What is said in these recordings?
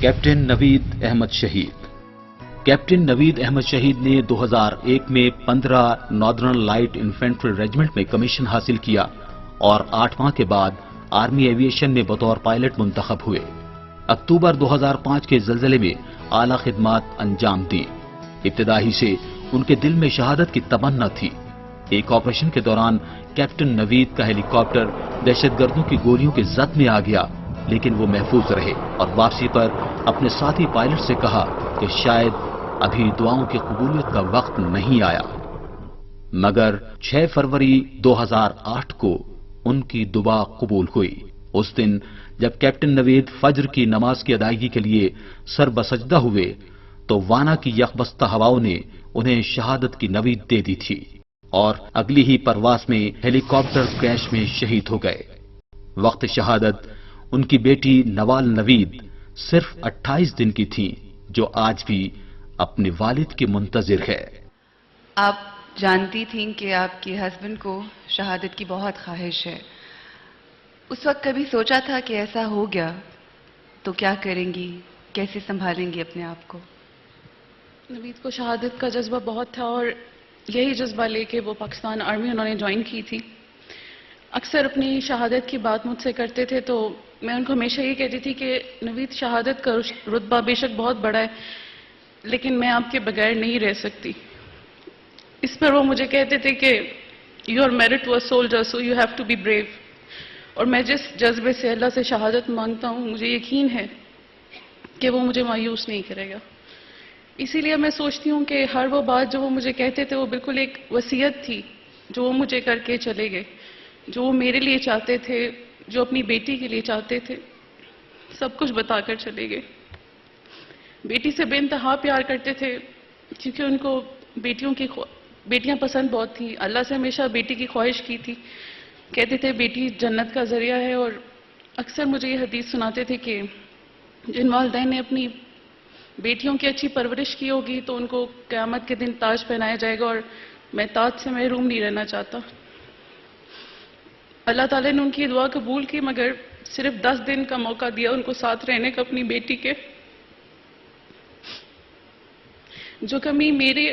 Captain Naveed Ahmad शहीद। Captain Naveed Ahmad शहीद ने 2001 में 15 नॉर्दर्न लाइट इन्फेंट्री रेजिमेंट में कमीशन हासिल किया और 8 माह के बाद आर्मी एविएशन में बतौर पायलट मुंतखब हुए। अक्टूबर 2005 के जलजले में आला खिदमात अंजाम दी। इब्तिदाई से उनके दिल में शहादत की तमन्ना थी। एक ऑपरेशन के दौरान कैप्टन नवीद का हेलीकॉप्टर दहशतगर्दों की गोलियों के जद में आ गया, लेकिन वो महफूज रहे और वापसी पर अपने साथी पायलट से कहा कि शायद अभी दुआओं की कबूलियत का वक्त नहीं आया। मगर 6 फरवरी 2008 को उनकी दुआ कबूल हुई। उस दिन जब कैप्टन नवीद फज्र की नमाज की अदायगी के लिए सर बसजदा हुए तो वाना की यकबस्ता हवाओं ने उन्हें शहादत की नवीद दे दी थी और अगली ही परवास में हेलीकॉप्टर क्रैश में शहीद हो गए। वक्त शहादत उनकी बेटी नवाल नवीद सिर्फ 28 दिन की थी, जो आज भी अपने वालिद की मुंतजिर है। आप जानती थीं कि आपके हस्बैंड को शहादत की बहुत ख्वाहिश है। उस वक्त कभी सोचा था कि ऐसा हो गया तो क्या करेंगी, कैसे संभालेंगी अपने आप को? नवीद को शहादत का जज्बा बहुत था और यही जज्बा लेके वो पाकिस्तान आर्मी उन्होंने ज्वाइन की थी। अक्सर अपनी शहादत की बात मुझसे करते थे तो मैं उनको हमेशा ये कहती थी कि नवीद, शहादत का रुतबा बेशक बहुत बड़ा है, लेकिन मैं आपके बगैर नहीं रह सकती। इस पर वो मुझे कहते थे कि you are married to a soldier so you have to be brave. और मैं जिस जज्बे से अल्लाह से शहादत मांगता हूँ, मुझे यकीन है कि वो मुझे मायूस नहीं करेगा। इसीलिए मैं सोचती हूँ कि हर वो बात जो वो मुझे कहते थे वो बिल्कुल एक वसीयत थी जो वो मुझे करके चले गए। जो वो मेरे लिए चाहते थे, जो अपनी बेटी के लिए चाहते थे, सब कुछ बताकर चले गए। बेटी से बेइंतहा प्यार करते थे क्योंकि उनको बेटियां पसंद बहुत थी। अल्लाह से हमेशा बेटी की ख्वाहिश की थी। कहते थे बेटी जन्नत का जरिया है। और अक्सर मुझे ये हदीस सुनाते थे कि जिन वालिदैन ने अपनी बेटियों की अच्छी परवरिश की होगी तो उनको क़यामत के दिन ताज पहनाया जाएगा, और मैं ताज से महरूम नहीं रहना चाहता। अल्लाह ताला ने उनकी दुआ कबूल की, मगर सिर्फ 10 दिन का मौका दिया उनको साथ रहने का अपनी बेटी के। जो कमी मेरे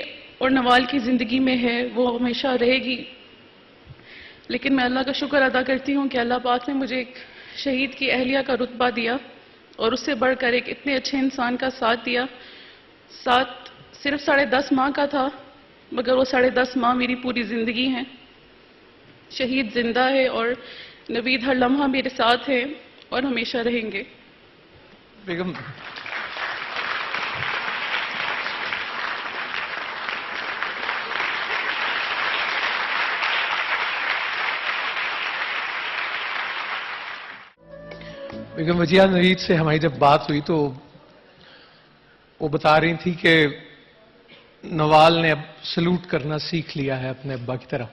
और नवाल की ज़िंदगी में है वो हमेशा रहेगी, लेकिन मैं अल्लाह का शुक्र अदा करती हूँ कि अल्लाह पाक ने मुझे एक शहीद की अहलिया का रुतबा दिया और उससे बढ़कर एक इतने अच्छे इंसान का साथ दिया। साथ सिर्फ 10.5 माह का था, मगर वो 10.5 माह मेरी पूरी ज़िंदगी हैं। शहीद जिंदा है और नवीद हर लम्हा मेरे साथ है और हमेशा रहेंगे। बेगम, बेगम वजिया नवीद से हमारी जब बात हुई तो वो बता रही थी कि नवाल ने अब सलूट करना सीख लिया है अपने अब्बा की तरह।